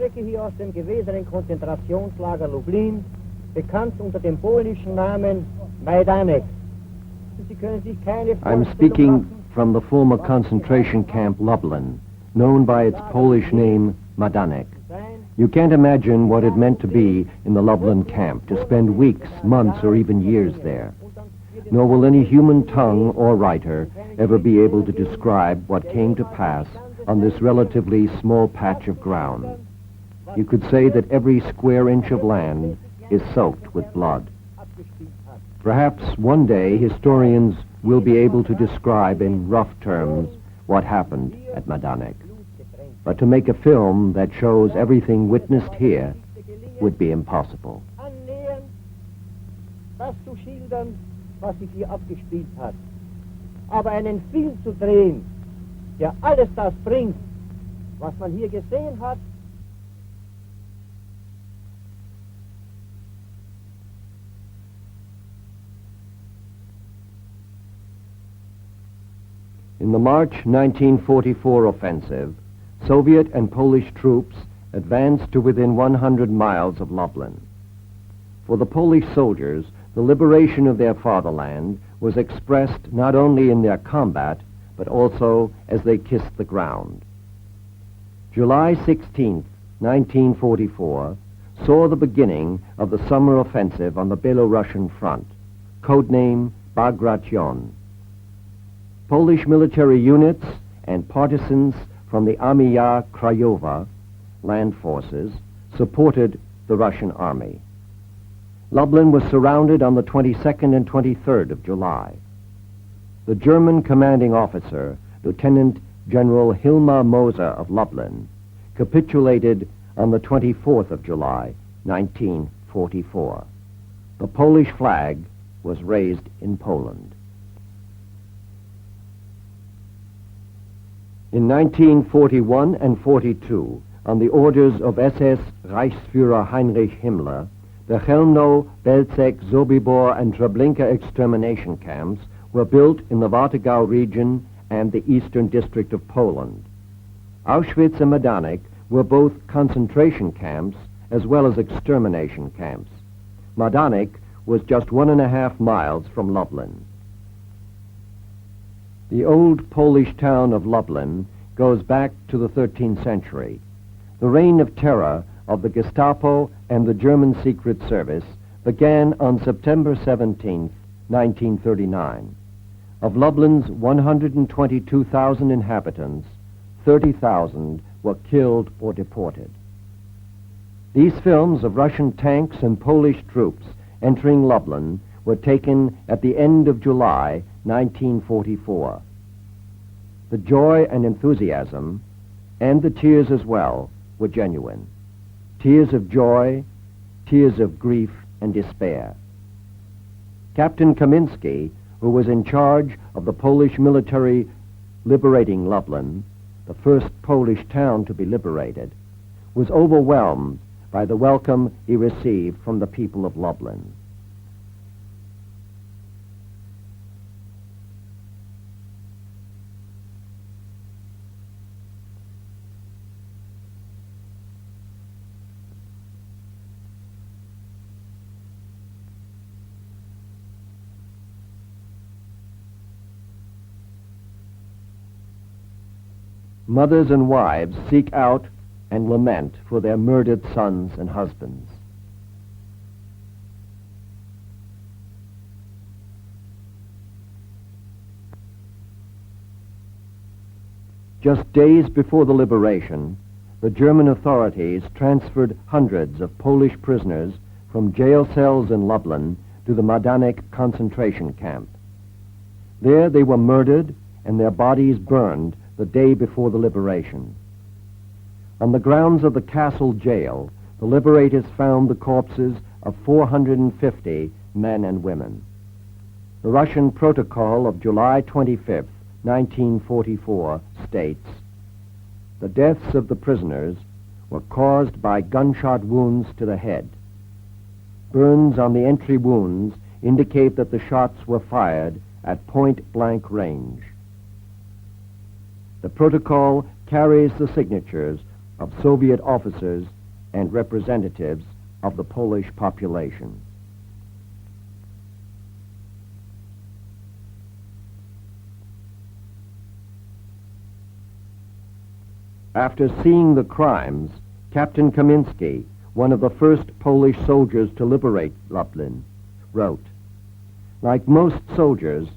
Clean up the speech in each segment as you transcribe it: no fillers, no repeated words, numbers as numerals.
Strecke hier aus dem gewesenen Konzentrationslager Lublin, bekannt unter dem polnischen Namen Majdanek. Sie können sich keine I'm speaking from the former concentration camp Lublin, known by its Polish name Majdanek. You can't imagine what it meant to be in the Lublin camp, to spend weeks, months, or even years there. Nor will any human tongue or writer ever be able to describe what came to pass on this relatively small patch of ground. You could say that every square inch of land is soaked with blood. Perhaps one day historians will be able to describe in rough terms what happened at Majdanek. But to make a film that shows everything witnessed here would be impossible. Das zu schildern, was sich hier abgespielt hat. Aber einen Film zu drehen, der alles das bringt, was man hier gesehen hat. In the March 1944 offensive, Soviet and Polish troops advanced to within 100 miles of Lublin. For the Polish soldiers, the liberation of their fatherland was expressed not only in their combat, but also as they kissed the ground. July 16, 1944, saw the beginning of the summer offensive on the Belarusian front, codename Bagration. Polish military units and partisans from the Armia Krajova, land forces, supported the Russian army. Lublin was surrounded on the 22nd and 23rd of July. The German commanding officer, Lieutenant General Hilmar Moser of Lublin, capitulated on the 24th of July, 1944. The Polish flag was raised in Poland. In 1941 and 42, on the orders of SS Reichsführer Heinrich Himmler, the Chelmno, Belzec, Sobibor, and Treblinka extermination camps were built in the Warthegau region and the eastern district of Poland. Auschwitz and Majdanek were both concentration camps as well as extermination camps. Majdanek was just 1.5 miles from Lublin. The old Polish town of Lublin goes back to the 13th century. The reign of terror of the Gestapo and the German Secret Service began on September 17, 1939. Of Lublin's 122,000 inhabitants, 30,000 were killed or deported. These films of Russian tanks and Polish troops entering Lublin were taken at the end of July 1944. The joy and enthusiasm, and the tears as well, were genuine. Tears of joy, tears of grief and despair. Captain Kamiński, who was in charge of the Polish military liberating Lublin, the first Polish town to be liberated, was overwhelmed by the welcome he received from the people of Lublin. Mothers and wives seek out and lament for their murdered sons and husbands. Just days before the liberation, the German authorities transferred hundreds of Polish prisoners from jail cells in Lublin to the Majdanek concentration camp. There they were murdered and their bodies burned the day before the liberation. On the grounds of the castle jail, the liberators found the corpses of 450 men and women. The Russian protocol of July 25, 1944 states, "The deaths of the prisoners were caused by gunshot wounds to the head. Burns on the entry wounds indicate that the shots were fired at point-blank range." The protocol carries the signatures of Soviet officers and representatives of the Polish population. After seeing the crimes, Captain Kaminski, one of the first Polish soldiers to liberate Lublin, wrote, "Like most soldiers,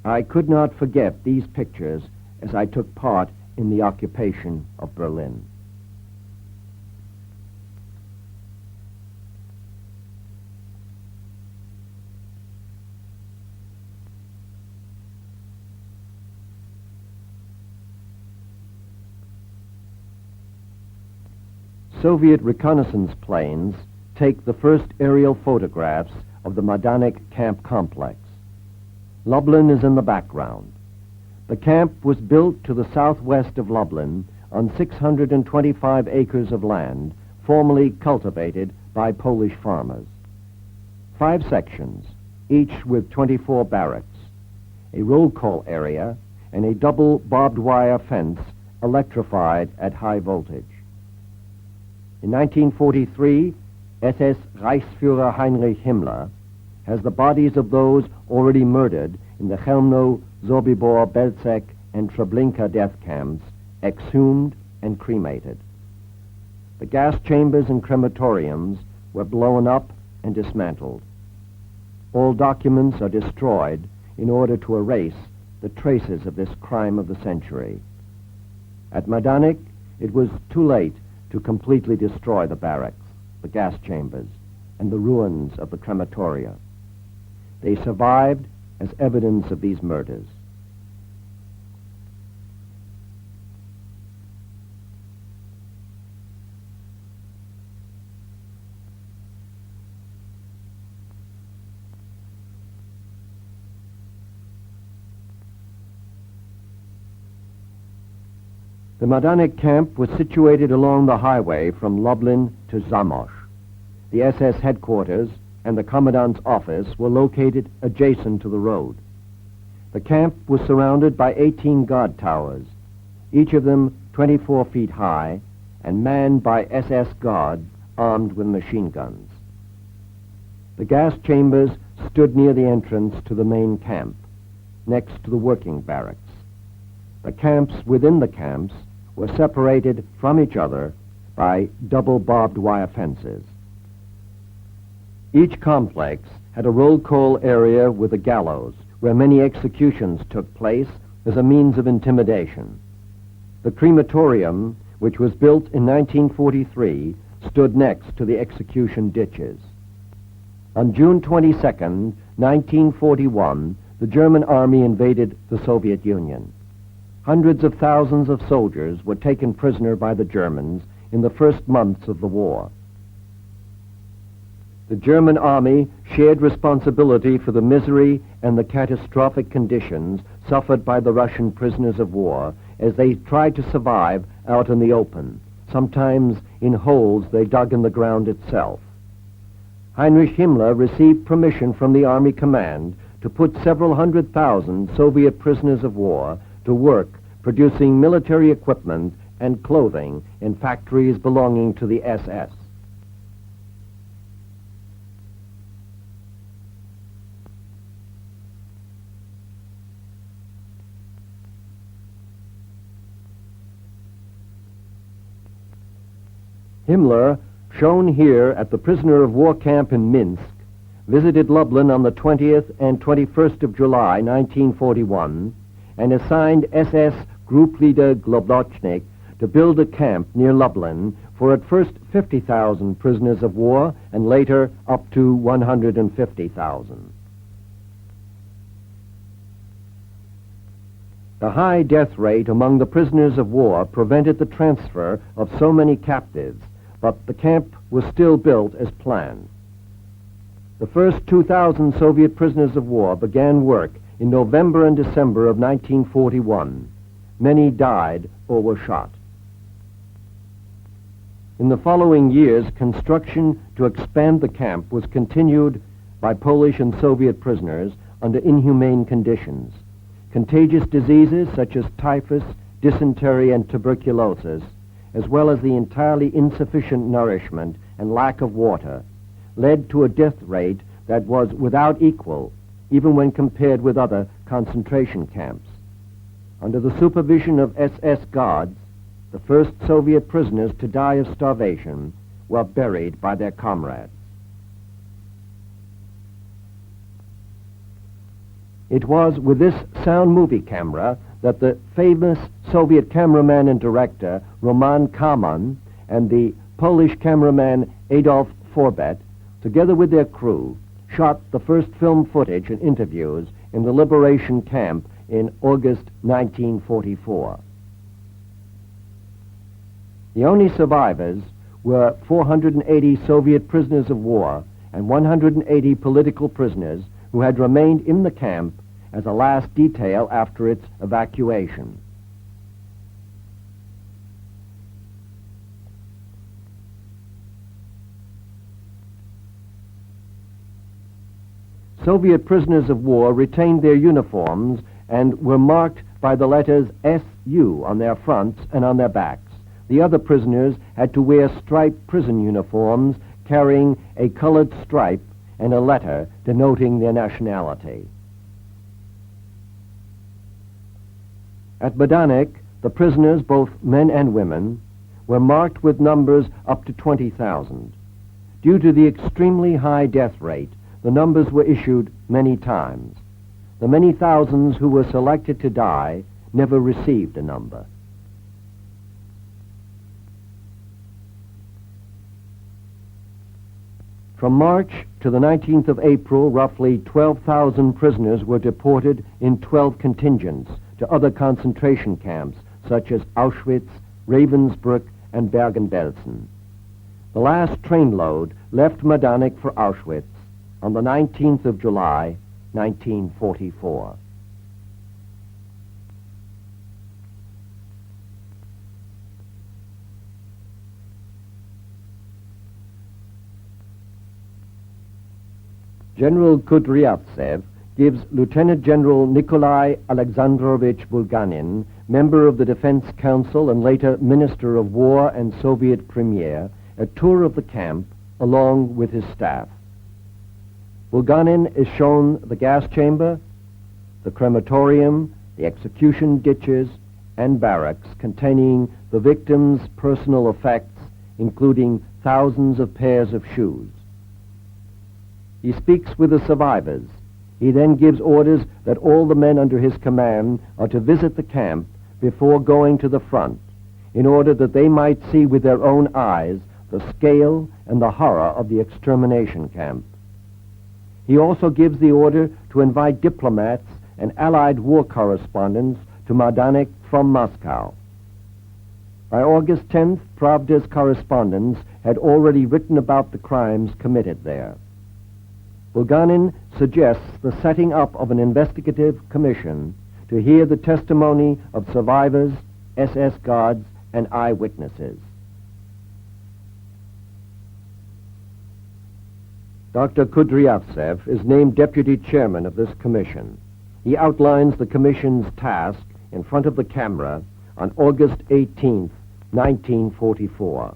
I could not forget these pictures as I took part in the occupation of Berlin." Soviet reconnaissance planes take the first aerial photographs of the Majdanek camp complex. Lublin is in the background. The camp was built to the southwest of Lublin on 625 acres of land formerly cultivated by Polish farmers. 5 sections, each with 24 barracks, a roll call area, and a double barbed wire fence electrified at high voltage. In 1943, SS Reichsführer Heinrich Himmler has the bodies of those already murdered in the Chelmno, Sobibor, Belzec, and Treblinka death camps exhumed and cremated. The gas chambers and crematoriums were blown up and dismantled. All documents are destroyed in order to erase the traces of this crime of the century. At Majdanek, it was too late to completely destroy the barracks, the gas chambers, and the ruins of the crematoria. They survived as evidence of these murders. The Majdanek camp was situated along the highway from Lublin to Zamość. The SS headquarters and the commandant's office were located adjacent to the road. The camp was surrounded by 18 guard towers, each of them 24 feet high, and manned by SS guards armed with machine guns. The gas chambers stood near the entrance to the main camp, next to the working barracks. The camps within the camps were separated from each other by double barbed wire fences. Each complex had a roll call area with a gallows where many executions took place as a means of intimidation. The crematorium, which was built in 1943, stood next to the execution ditches. On June 22, 1941, the German army invaded the Soviet Union. Hundreds of thousands of soldiers were taken prisoner by the Germans in the first months of the war. The German army shared responsibility for the misery and the catastrophic conditions suffered by the Russian prisoners of war as they tried to survive out in the open, sometimes in holes they dug in the ground itself. Heinrich Himmler received permission from the Army Command to put several 100,000 Soviet prisoners of war to work producing military equipment and clothing in factories belonging to the SS. Himmler, shown here at the prisoner of war camp in Minsk, visited Lublin on the 20th and 21st of July, 1941, and assigned SS Group Leader Globocnik to build a camp near Lublin for at first 50,000 prisoners of war and later up to 150,000. The high death rate among the prisoners of war prevented the transfer of so many captives, but the camp was still built as planned. The first 2,000 Soviet prisoners of war began work in November and December of 1941. Many died or were shot. In the following years, construction to expand the camp was continued by Polish and Soviet prisoners under inhumane conditions. Contagious diseases such as typhus, dysentery, and tuberculosis as well as the entirely insufficient nourishment and lack of water, led to a death rate that was without equal, even when compared with other concentration camps. Under the supervision of SS guards, the first Soviet prisoners to die of starvation were buried by their comrades. It was with this sound movie camera that the famous Soviet cameraman and director Roman Kaman and the Polish cameraman Adolf Forbet, together with their crew, shot the first film footage and interviews in the liberation camp in August 1944. The only survivors were 480 Soviet prisoners of war and 180 political prisoners who had remained in the camp as a last detail after its evacuation. Soviet prisoners of war retained their uniforms and were marked by the letters SU on their fronts and on their backs. The other prisoners had to wear striped prison uniforms carrying a colored stripe and a letter denoting their nationality. At Majdanek, the prisoners, both men and women, were marked with numbers up to 20,000. Due to the extremely high death rate, the numbers were issued many times. The many thousands who were selected to die never received a number. From March to the 19th of April, roughly 12,000 prisoners were deported in 12 contingents to other concentration camps such as Auschwitz, Ravensbrück, and Bergen-Belsen. The last train load left Majdanek for Auschwitz on the 19th of July, 1944. General Kudryavtsev gives Lieutenant General Nikolai Alexandrovich Bulganin, member of the Defense Council and later Minister of War and Soviet Premier, a tour of the camp along with his staff. Bulganin is shown the gas chamber, the crematorium, the execution ditches, and barracks containing the victims' personal effects, including thousands of pairs of shoes. He speaks with the survivors. He then gives orders that all the men under his command are to visit the camp before going to the front, in order that they might see with their own eyes the scale and the horror of the extermination camp. He also gives the order to invite diplomats and Allied war correspondents to Majdanek from Moscow. By August 10th, Pravda's correspondents had already written about the crimes committed there. Bulganin suggests the setting up of an investigative commission to hear the testimony of survivors, SS guards, and eyewitnesses. Dr. Kudryavtsev is named deputy chairman of this commission. He outlines the commission's task in front of the camera on August 18, 1944.